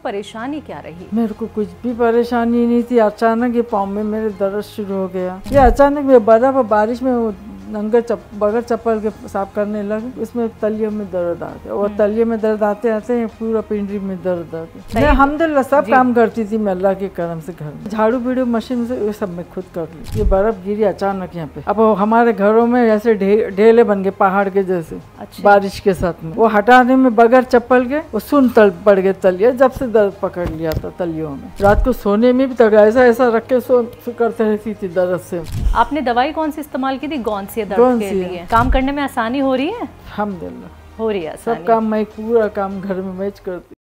परेशानी क्या रही? मेरे को कुछ भी परेशानी नहीं थी। अचानक ये पाँव में मेरे दर्द शुरू हो गया। ये अचानक में बर्फ बारिश में वो बगैर चप्पल के साफ करने लगे, उसमें तलियों में दर्द आ गया और तलियों में दर्द आते आते पूरा पिंडली में दर्द आ गया। मैं अल्हम्दुलिल्लाह सब काम करती थी, मैं अल्लाह के करम से घर में झाड़ू बीड़ू मशीन से ये सब मैं खुद कर ली। ये बर्फ गिरी अचानक यहाँ पे। अब हमारे घरों में ऐसे ढेले बन गए पहाड़ के जैसे। अच्छा। बारिश के साथ में वो हटाने में बगैर चप्पल के वो सुन पड़ गए तलिए, जब से दर्द पकड़ लिया था तलियों में। रात को सोने में भी ऐसा ऐसा रख के सो करते रहती थी दर्द से। आपने दवाई कौन सी इस्तेमाल की थी? कौन सी दर्द के लिए? काम करने में आसानी हो रही है? अल्हम्दुलिल्लाह हो रही है आसानी। सब काम मैं पूरा काम घर में मैच करती।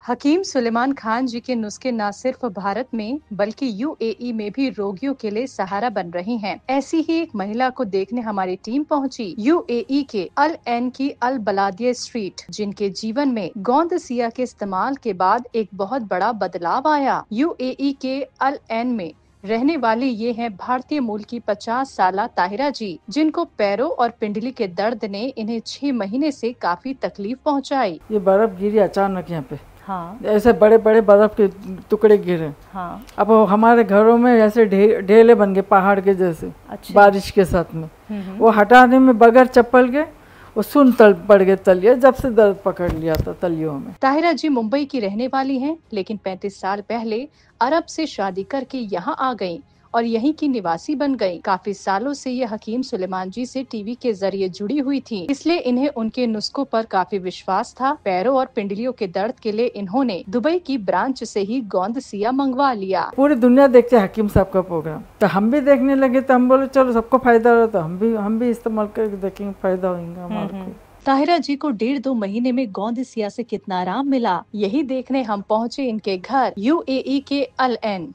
हकीम सुलेमान खान जी के नुस्खे न सिर्फ भारत में बल्कि यूएई में भी रोगियों के लिए सहारा बन रही हैं। ऐसी ही एक महिला को देखने हमारी टीम पहुंची यूएई के अल एन की अल बलादिया स्ट्रीट, जिनके जीवन में गोंद सिया के इस्तेमाल के बाद एक बहुत बड़ा बदलाव आया। यूएई के अल एन में रहने वाली ये हैं भारतीय मूल की 50 साला ताहिरा जी, जिनको पैरों और पिंडली के दर्द ने इन्हें 6 महीने से काफी तकलीफ पहुंचाई। ये बर्फ गिरी अचानक यहाँ पे। हाँ। ऐसे बड़े बड़े बर्फ के टुकड़े गिरे। हाँ। अब हमारे घरों में ऐसे ढेले बन गए पहाड़ के जैसे। अच्छा। बारिश के साथ में वो हटाने में बगैर चप्पल के वो सुन पड़ गए तलिए, जब से दर्द पकड़ लिया था तलियों में। ताहिरा जी मुंबई की रहने वाली हैं, लेकिन 35 साल पहले अरब से शादी करके यहाँ आ गयी और यहीं की निवासी बन गई। काफी सालों से ये हकीम सुलेमान जी से टीवी के जरिए जुड़ी हुई थी, इसलिए इन्हें उनके नुस्खों पर काफी विश्वास था। पैरों और पिंडलियों के दर्द के लिए इन्होंने दुबई की ब्रांच से ही गोंद सिया मंगवा लिया। पूरी दुनिया देखते है हकीम साहब का प्रोग्राम, तो हम भी देखने लगे, तो हम बोले चलो सबको फायदा हो तो हम भी इस्तेमाल करके देखेंगे, फायदा होगा हमारे को। ताहिरा जी को 1.5-2 महीने में गोंद सिया से कितना आराम मिला, यही देखने हम पहुँचे इनके घर यूएई के अल एन।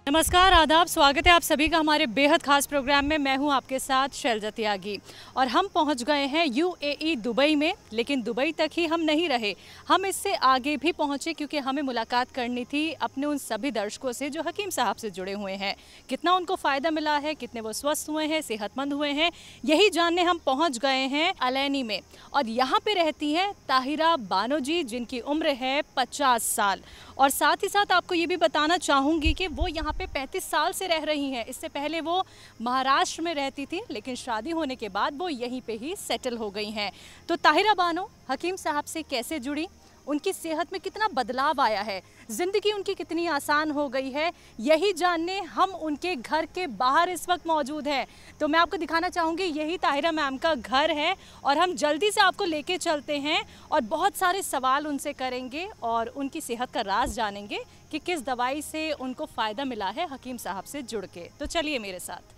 नमस्कार, आदाब, स्वागत है आप सभी का हमारे बेहद खास प्रोग्राम में। मैं हूं आपके साथ शैलजा त्यागी और हम पहुंच गए हैं यूएई दुबई में। लेकिन दुबई तक ही हम नहीं रहे, हम इससे आगे भी पहुंचे क्योंकि हमें मुलाकात करनी थी अपने उन सभी दर्शकों से जो हकीम साहब से जुड़े हुए हैं। कितना उनको फ़ायदा मिला है, कितने वो स्वस्थ हुए हैं, सेहतमंद हुए हैं, यही जानने हम पहुँच गए हैं अलैनी में। और यहाँ पर रहती हैं ताहिरा बानो जी, जिनकी उम्र है 50 साल। और साथ ही साथ आपको ये भी बताना चाहूँगी कि वो यहाँ पे 35 साल से रह रही हैं। इससे पहले वो महाराष्ट्र में रहती थी, लेकिन शादी होने के बाद वो यहीं पे ही सेटल हो गई हैं। तो ताहिरा बानो हकीम साहब से कैसे जुड़ी, उनकी सेहत में कितना बदलाव आया है, ज़िंदगी उनकी कितनी आसान हो गई है, यही जानने हम उनके घर के बाहर इस वक्त मौजूद हैं। तो मैं आपको दिखाना चाहूँगी, यही ताहिरा मैम का घर है और हम जल्दी से आपको लेके चलते हैं और बहुत सारे सवाल उनसे करेंगे और उनकी सेहत का राज जानेंगे कि किस दवाई से उनको फ़ायदा मिला है हकीम साहब से जुड़ के। तो चलिए मेरे साथ।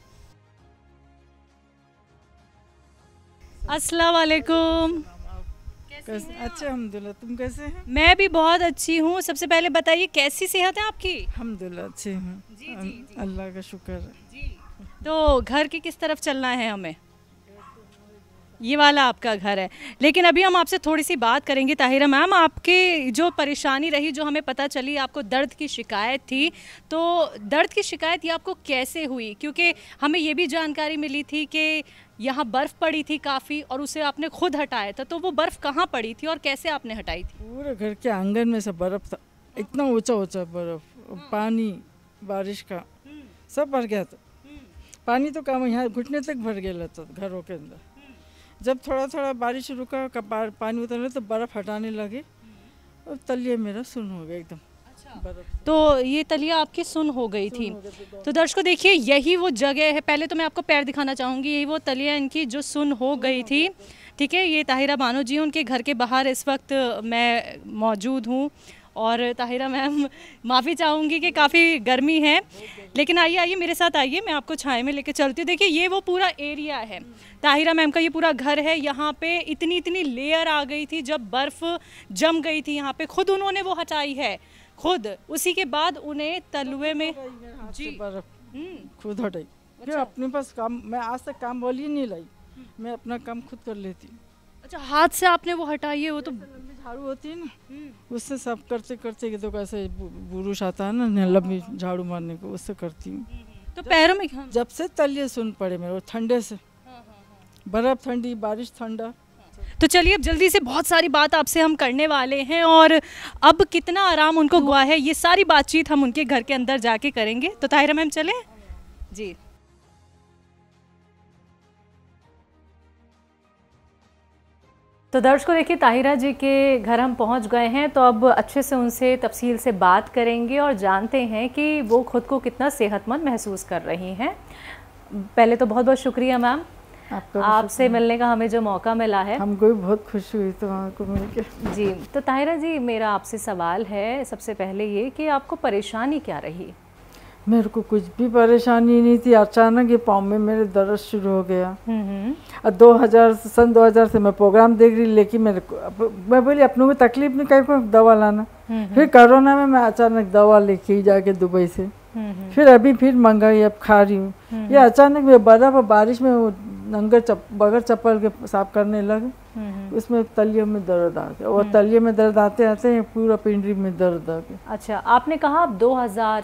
अस्सलाम वालेकुम। अच्छा, अल्हम्दुलिल्लाह, तुम कैसे हैं? मैं भी बहुत अच्छी हूँ। सबसे पहले बताइए कैसी सेहत है आपकी? अल्हम्दुलिल्लाह अच्छी हूँ, अल्लाह का शुक्र है जी। तो घर की किस तरफ चलना है हमें? ये वाला आपका घर है। लेकिन अभी हम आपसे थोड़ी सी बात करेंगे। ताहिरा मैम, आपके जो परेशानी रही, जो हमें पता चली आपको दर्द की शिकायत थी, तो दर्द की शिकायत ये आपको कैसे हुई? क्योंकि हमें ये भी जानकारी मिली थी कि यहाँ बर्फ़ पड़ी थी काफ़ी और उसे आपने खुद हटाया था। तो वो बर्फ़ कहाँ पड़ी थी और कैसे आपने हटाई थी? पूरे घर के आंगन में सब बर्फ़ था, इतना ऊंचा ऊंचा बर्फ़, पानी बारिश का सब भर गया था। पानी तो काम यहाँ घुटने तक भर गया था घरों के अंदर। जब थोड़ा थोड़ा बारिश रुका, पानी उतरने तो बर्फ़ हटाने लगे और तलिए मेरा सुन हो गया एकदम। तो ये तलिया आपकी सुन हो गई थी। तो दर्शकों देखिए, यही वो जगह है। पहले तो मैं आपको पैर दिखाना चाहूँगी। यही वो तलिया इनकी जो सुन हो गई थी। ठीक है, ये ताहिरा बानो जी, उनके घर के बाहर इस वक्त मैं मौजूद हूँ। और ताहिरा मैम, माफ़ी चाहूँगी कि काफ़ी गर्मी है, लेकिन आइए मेरे साथ आइए, मैं आपको छाए में लेके चलती हूँ। देखिए, ये वो पूरा एरिया है ताहिरा मैम का, ये पूरा घर है। यहाँ पे इतनी लेयर आ गई थी जब बर्फ़ जम गई थी यहाँ पे, खुद उन्होंने वो हटाई है खुद। उसी के बाद उन्हें तलुए में जी खुद हटाई। अच्छा। अपने पास काम, मैं आज तक काम वाली नहीं लाई, मैं अपना काम खुद कर लेती हूँ। अच्छा, हाथ से आपने वो हटाई है? वो तो झाड़ू होती है ना, उससे सब करते करते तो कैसे बुरुश आता है ना लंबी झाड़ू मारने को, उससे करती हूँ। तो पैरों में जब से तलिए सुन पड़े मेरे, ठंडे से, बर्फ ठंडी, बारिश ठंडा, तो चलिए अब जल्दी से बहुत सारी बात आपसे हम करने वाले हैं और अब कितना आराम उनको हुआ है ये सारी बातचीत हम उनके घर के अंदर जाके करेंगे। तो ताहिरा मैम चले जी। तो दर्शकों देखिए ताहिरा जी के घर हम पहुंच गए हैं, तो अब अच्छे से उनसे तफसील से बात करेंगे और जानते हैं कि वो खुद को कितना सेहतमंद महसूस कर रही हैं। पहले तो बहुत बहुत शुक्रिया मैम आपसे मिलने का हमें जो मौका मिला है। हमको भी बहुत खुशी हुई तो आपको मिलके। जी तो ताहिरा जी मेरा आपसे सवाल है सबसे पहले ये कि आपको परेशानी क्या रही? मेरे को कुछ भी परेशानी नहीं थी, अचानक ये पाँव में मेरे दर्द शुरू हो गया। और सन 2000 से मैं प्रोग्राम देख रही, लेकिन मैं बोली अपनों को तकलीफ नहीं, कहीं को दवा लाना। फिर कोरोना में मैं अचानक दवा लेके जाके दुबई से फिर अभी फिर मंगाई, अब खा रही हूँ। ये अचानक में बर्फ और बारिश में बगैर चप्पल के साफ करने लगे, उसमें तलियों में दर्द आ गया और तलियों में दर्द आते आते पूरा पिंडली में दर्द आ गया। अच्छा आपने कहा आप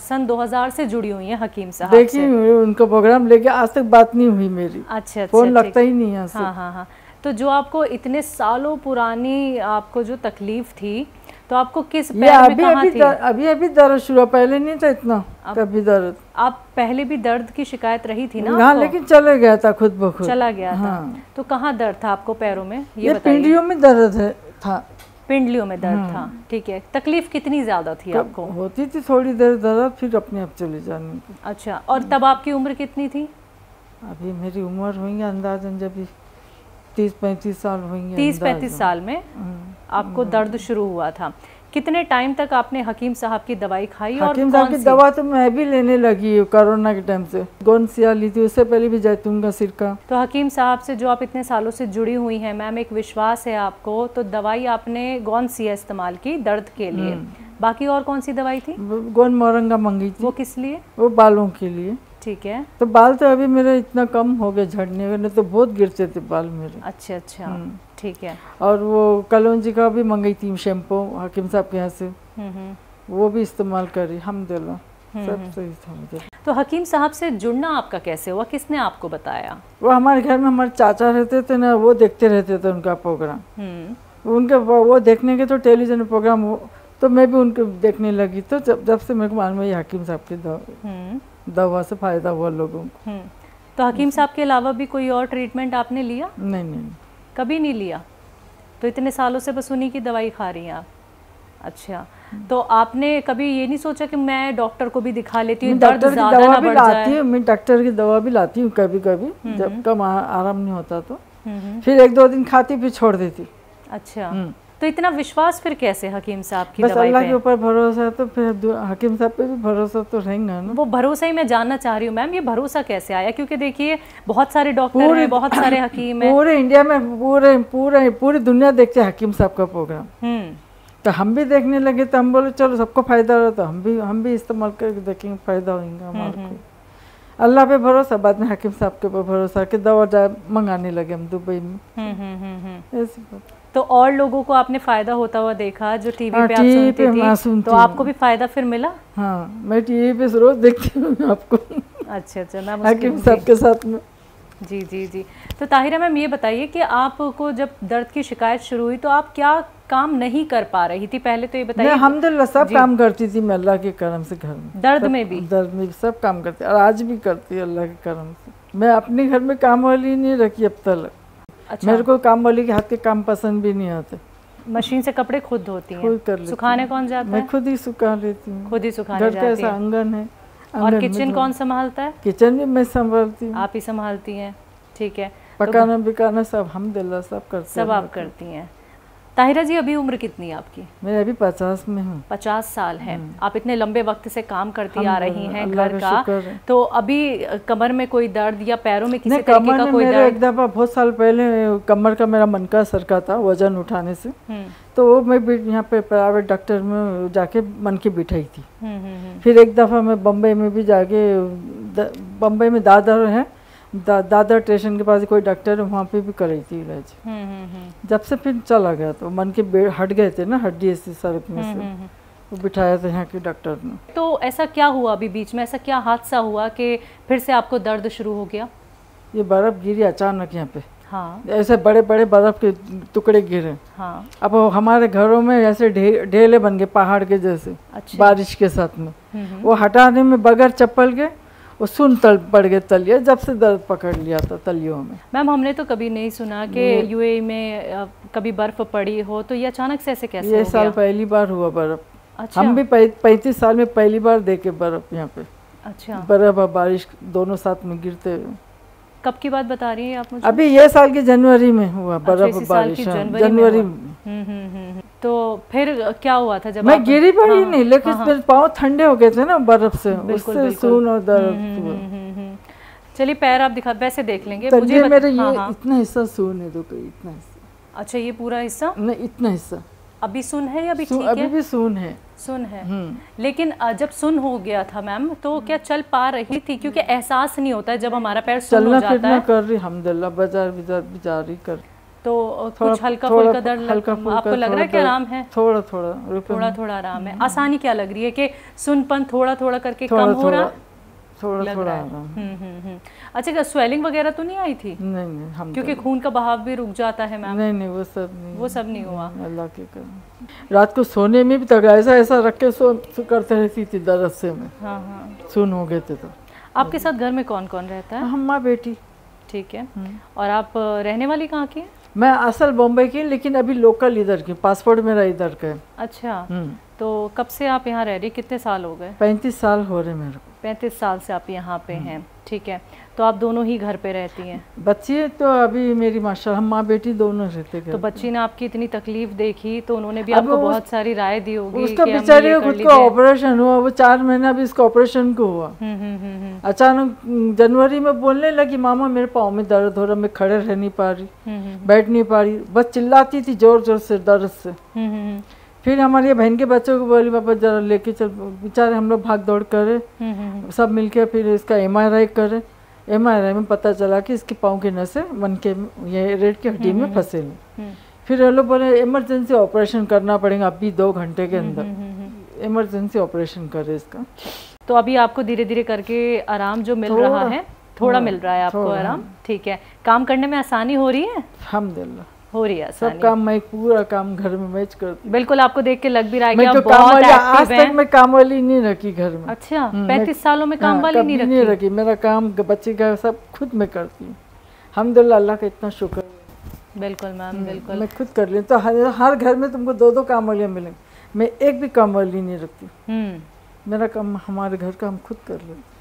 सन 2000 से जुड़ी हुई हैं हकीम साहब से। देखिए उनका प्रोग्राम लेके आज तक बात नहीं हुई मेरी। अच्छा फोन लगता ही नहीं है। हाँ। तो जो आपको इतने सालों पुरानी आपको जो तकलीफ थी तो आपको किस पैर में कहाँ थी? अभी दर्द शुरू, पहले नहीं था इतना कभी दर्द। आप पहले भी दर्द की शिकायत रही थी ना? हाँ लेकिन चले गया था खुद ब खुद। चला गया हाँ। था। तो कहाँ दर्द था आपको पैरों में ये बताइए? पिंडलियों में दर्द था। पिंडलियों में दर्द था, ठीक है। तकलीफ कितनी ज्यादा थी आपको? होती थी थोड़ी देर दर्द, फिर अपने आप चले जाने की। अच्छा और तब आपकी उम्र कितनी थी? अभी मेरी उम्र हुई है अंदाजन जब 30-35 साल हुई। 30-35 साल में आपको दर्द शुरू हुआ था। कितने टाइम तक आपने हकीम साहब की दवाई खाई? और हकीम साहब की दवा तो मैं भी लेने लगी हूँ कोरोना के टाइम से। गोनसिया ली थी, उससे पहले भी जैतून का सिरका। तो हकीम साहब से जो आप इतने सालों से जुड़ी हुई हैं मैम, एक विश्वास है आपको, तो दवाई आपने गोनसिया इस्तेमाल की दर्द के लिए, बाकी और कौन सी दवाई थी? गोन मोरंगा मंगी थी। वो किस लिए? वो बालों के लिए। ठीक है। तो बाल तो अभी मेरे इतना कम हो गए झड़ने के, नहीं तो बहुत गिरते थे बाल मेरे। अच्छा ठीक है। और वो कलौंजी का भी मंगाई थी शैम्पू हकीम साहब के यहाँ से, वो भी इस्तेमाल करी, अल्हम्दुलिल्लाह सब सही था मुझे। तो हकीम साहब से जुड़ना आपका कैसे हुआ, किसने आपको बताया? वो हमारे घर में हमारे चाचा रहते थे ना, वो देखते रहते थे उनका प्रोग्राम। उनके वो देखने के तो टेलीविजन प्रोग्राम तो मैं भी उनके देखने लगी। तो जब से मेरे को मालूम है हकीम साहब की दवा से फायदा हुआ लोगों को। तो हकीम साहब के अलावा भी कोई और ट्रीटमेंट आपने लिया? नहीं कभी नहीं लिया। तो इतने सालों से बस उन्हीं की दवाई खा रही हैं आप? अच्छा तो आपने कभी ये नहीं सोचा कि मैं डॉक्टर को भी दिखा लेती हूँ, दर्द ज़्यादा ना बढ़ जाए? मैं डॉक्टर की दवा भी लाती हूँ कभी कभी, जब कम आराम नहीं होता तो फिर 1-2 दिन खाती फिर छोड़ देती। अच्छा तो इतना विश्वास फिर कैसे हकीम साहब की बस दवाई अल्लाह के ऊपर भरोसा, तो फिर हकीम साहब पे भी भरोसा तो रहेगा ना। वो भरोसा ही मैं जानना चाह रही हूँ मैम, ये भरोसा कैसे आया? क्योंकि देखिए बहुत सारे डॉक्टर हैं, बहुत सारे हकीम हैं, पूरे इंडिया में पूरी दुनिया देखते हैं हकीम साहब का प्रोग्राम। तो हम भी देखने लगे, तो हम बोले चलो सबको फायदा हो तो हम भी इस्तेमाल करके देखेंगे, फायदा होगा हमारे को। अल्लाह पे भरोसा, बाद में हकीम साहब के ऊपर भरोसा कि दवा मंगाने लगे हम दुबई में। ऐसी बात। तो और लोगों को आपने फायदा होता हुआ देखा जो टीवी पे आप सुनती थी, तो आपको भी फायदा फिर मिला? हाँ मैं टीवी पे रोज देखती हूँ आपको। अच्छा मैं हकीम साहब के साथ में। जी। तो ताहिरा मैम ये बताइए कि आपको जब दर्द की शिकायत शुरू हुई तो आप क्या काम नहीं कर पा रही थी? पहले तो ये बताइए। अल्हम्दुलिल्लाह सब काम करती थी मैं अल्लाह के करम से घर में। दर्द में भी? दर्द में भी सब काम करती, और आज भी करती है अल्लाह के करम से। मैं अपने घर में काम वाली नहीं रखी अब तक। अच्छा। मेरे को काम वाली के हाथ के काम पसंद भी नहीं आते। मशीन से कपड़े खुद धोती हैं? खुद कर लेती। सुखाने कौन जाता है? मैं खुद ही सुखा लेती हूँ। खुद ही सुखाने जाती है? घर का ऐसा आंगन है। और किचन कौन संभालता है? किचन भी मैं संभालती हूँ। आप ही संभालती हैं, ठीक है। पकाना बिकाना सब अल्हम्दुलिल्लाह सब करते हैं। सब आप करती हैं। ताहिरा जी अभी उम्र कितनी है आपकी? मैं अभी 50 में हूँ। 50 साल है। आप इतने लंबे वक्त से काम करती आ रही हैं घर का, तो अभी कमर में कोई दर्द या पैरों में किसी तरीके का कोई दर्द? एक दफा बहुत साल पहले कमर का मेरा मन का सरका था वजन उठाने से, तो वो मैं यहाँ पे प्राइवेट डॉक्टर में जाके मन की बिठाई थी। फिर एक दफा मैं बम्बई में भी जाके, बम्बई में दादर है, दादर स्टेशन के पास कोई डॉक्टर है, वहाँ पे भी कराई थी इलाज। जब से फिर चला गया तो मन के हट गए थे ना हड्डी ऐसी सड़क में से, वो बिठाया था यहाँ के डॉक्टर ने। तो ऐसा क्या हुआ अभी बीच में, ऐसा क्या हादसा हुआ कि फिर से आपको दर्द शुरू हो गया? ये बर्फ गिरी अचानक यहाँ पे हाँ। ऐसे बड़े बड़े बर्फ के टुकड़े गिरे। हाँ। अब हमारे घरों में ऐसे ढेले बन गए पहाड़ के जैसे। अच्छा। बारिश के साथ में वो हटाने में बगैर चप्पल के वो सुन पड़ गए तलिए, जब से दर्द पकड़ लिया था तलियों में। मैम हमने तो कभी नहीं सुना कि यूएई में कभी बर्फ पड़ी हो, तो ये अचानक से ऐसे कैसे हो गया? ये साल पहली बार हुआ बर्फ। अच्छा। हम भी 35 साल में पहली बार देखे बर्फ यहाँ पे। अच्छा। बर्फ और बारिश दोनों साथ में गिरते हुए। कब की बात बता रही हैं आप मुझे? अभी ये साल की जनवरी में हुआ बर्फ और बारिश। जनवरी में। तो फिर क्या हुआ था जब मैं गिरी पड़ी नहीं, लेकिन मेरे पाँव ठंडे हो गए थे ना बर्फ से, उससे सून और दर्द। चलिए पैर आप दिखा, वैसे देख लेंगे। मुझे मेरे ये इतना हिस्सा सून है, तो इतना हिस्सा। अच्छा, ये पूरा हिस्सा? नहीं, इतना हिस्सा अभी सुन है या अभी ठीक है? अभी भी सुन है। सुन है। लेकिन जब सुन हो गया था मैम, तो क्या चल पा रही थी? क्योंकि एहसास नहीं होता है जब हमारा पैर सुन हो जाता है। कर रही अल्हम्दुलिल्लाह, बाजार भी जा रही कर। तो कुछ हल्का फुल्का दर्द आपको लग रहा है कि आराम है? थोड़ा थोड़ा आराम है। आसानी क्या लग रही है कि सुनपन थोड़ा थोड़ा करके कम हो रहा? थोड़ा अच्छा, स्वेलिंग वगैरह तो नहीं आई थी? नहीं, हम क्योंकि खून का बहाव भी रुक जाता है मैम। नहीं, वो सब नहीं हुआ। अल्लाह के करम। रात को सोने में भी तक ऐसा रख के करते रहती थी दर्द से में। हाँ। सुन हो गए थे। तो आपके साथ घर में कौन कौन रहता है? हम माँ बेटी। ठीक है। और आप रहने वाली कहाँ की? मैं असल बॉम्बे की, लेकिन अभी लोकल इधर की, पासपोर्ट मेरा इधर का है। अच्छा। तो कब से आप यहाँ रह रही? कितने साल हो गए? 35 साल हो रहे मेरे को। 35 साल से आप यहाँ पे हैं। ठीक है। तो आप दोनों ही घर पे रहती हैं? बच्ची तो अभी मेरी माशाल्लाह, हम माँ बेटी दोनों रहते हैं। तो बच्ची ने आपकी इतनी तकलीफ देखी तो उन्होंने भी आपको बहुत सारी राय दी होगी? उसका बेचारे को खुद का ऑपरेशन हुआ, वो 4 महीना भी इसका ऑपरेशन को हुआ। अचानक जनवरी में बोलने लगी, मामा मेरे पाँव में दर्द हो रहा, मैं खड़े रह नहीं पा रही, बैठ नहीं पा रही, बस चिल्लाती थी जोर जोर से दर्द से। फिर हमारी बहन के बच्चों को बोली, पापा जरा लेके चल। बेचारे हम लोग भाग दौड़ करे, सब मिलके फिर इसका MRI करे। MRI में पता चला कि इसके पाँव के नसें मन के ये रीढ़ की हड्डी में फंसे हैं। फिर वो लोग बोले इमरजेंसी ऑपरेशन करना पड़ेगा अभी 2 घंटे के अंदर, इमरजेंसी ऑपरेशन करे इसका। तो अभी आपको धीरे धीरे करके आराम जो मिल रहा है, थोड़ा मिल रहा है आपको आराम? ठीक है। काम करने में आसानी हो रही है? अल्हम्दुलिल्लाह हो रही है आसानी। सब काम मैं पूरा काम घर में मैं करती। बिल्कुल, आपको देख के लग भी रहा है कि आप बहुत एक्टिव हैं। आज तक मैं काम वाली नहीं रखी घर में। अच्छा, 35 सालों में काम वाली नहीं रखी? मेरा काम बच्चे का सब खुद मैं करती हूँ। अल्हम्दुलिल्लाह, अल्लाह का इतना शुक्र है। बिल्कुल मैम, बिल्कुल मैं खुद कर ली। तो हर घर में तुमको 2-2 काम वालियाँ मिलेंगी, मैं एक भी काम वाली नहीं रखती। मेरा काम, हमारे घर का हम खुद कर लेते।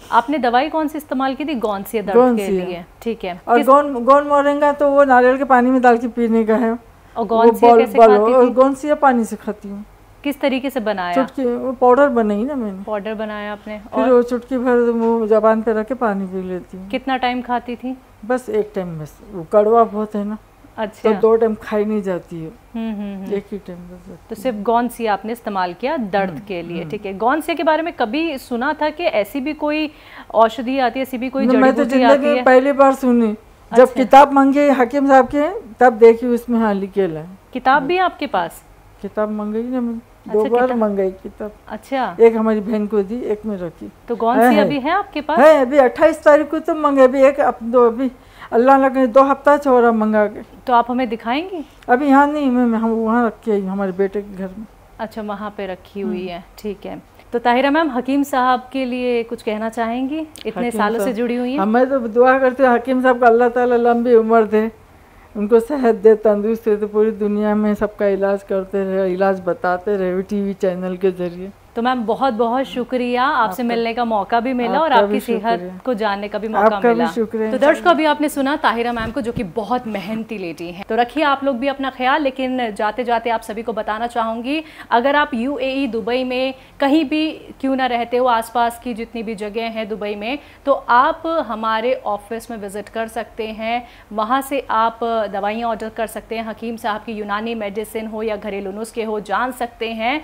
आपने दवाई कौन सी इस्तेमाल की थी? गौनसिया दर्द के लिए? ठीक है। और गोन मोरिंगा तो वो नारियल के पानी में डाल के पीने का है। और गौनसिया कैसे खाती थी? गौनसिया पानी से खाती हूँ। किस तरीके से बनाया? चुटकी, वो पाउडर बनाई ना मैंने। पाउडर बनाया आपने? फिर वो चुटकी भर मुँह जबान पे रख के पानी पी लेती हूँ। कितना टाइम खाती थी? बस एक टाइम बस, वो कड़वा बहुत है ना। अच्छा। तो 2 टाइम खाई नहीं जाती है, एक ही टाइम बस। तो सिर्फ गौनसिया आपने इस्तेमाल किया दर्द के लिए? ठीक है। गौनसिया के बारे में कभी सुना था कि ऐसी भी कोई औषधि आती है, ऐसी भी कोई जड़ी बूटी आती है? मैं तो जिंदगी में पहली बार सुनी। जब किताब मांगी हकीम साहब के, तब देखी उसमें हाँ लिखे ला। किताब भी है आपके पास? किताब मंगाई ना मैंने, 2 बार मंगाई किताब। अच्छा। एक हमारी बहन को दी, एक में रखी। तो गौनसिया भी है आपके पास? है, अभी 28 तारीख को तो मंगाई, अभी एक अभी अल्लाह लगे 2 हफ्ता छोड़ा मंगा के। तो आप हमें दिखाएंगी? अभी यहाँ नहीं, मैं हम वहाँ रख के आई, हमारे बेटे के घर में। अच्छा, वहाँ पे रखी हुई है। ठीक है। तो ताहिरा मैम, हकीम साहब के लिए कुछ कहना चाहेंगी? इतने सालों से जुड़ी हुई हैं। मैं तो दुआ करती हूँ हकीम साहब को अल्लाह ताला लंबी उम्र दे, उनको सेहत दे, तंदुरुस्त दे, तो पूरी दुनिया में सबका इलाज करते रहे, इलाज बताते रहे TV चैनल के जरिए। तो मैम बहुत बहुत शुक्रिया, आपसे मिलने का मौका भी मिला और आपकी सेहत को जानने का भी मौका मिला। तो दर्शकों, अभी आपने सुना ताहिरा मैम को, जो कि बहुत मेहनती लेडी हैं। तो रखिए आप लोग भी अपना ख्याल। लेकिन जाते जाते आप सभी को बताना चाहूँगी, अगर आप UAE दुबई में कहीं भी क्यों ना रहते हो, आसपास की जितनी भी जगह हैं दुबई में, तो आप हमारे ऑफिस में विज़िट कर सकते हैं। वहाँ से आप दवाइयाँ ऑर्डर कर सकते हैं। हकीम साहब की यूनानी मेडिसिन हो या घरेलू नुस्खे हो, जान सकते हैं।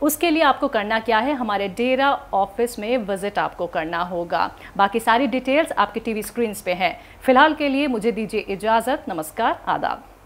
उसके लिए आपको करना क्या है, हमारे डेरा ऑफिस में विजिट आपको करना होगा। बाकी सारी डिटेल्स आपके TV स्क्रीन्स पे हैं। फिलहाल के लिए मुझे दीजिए इजाज़त। नमस्कार, आदाब।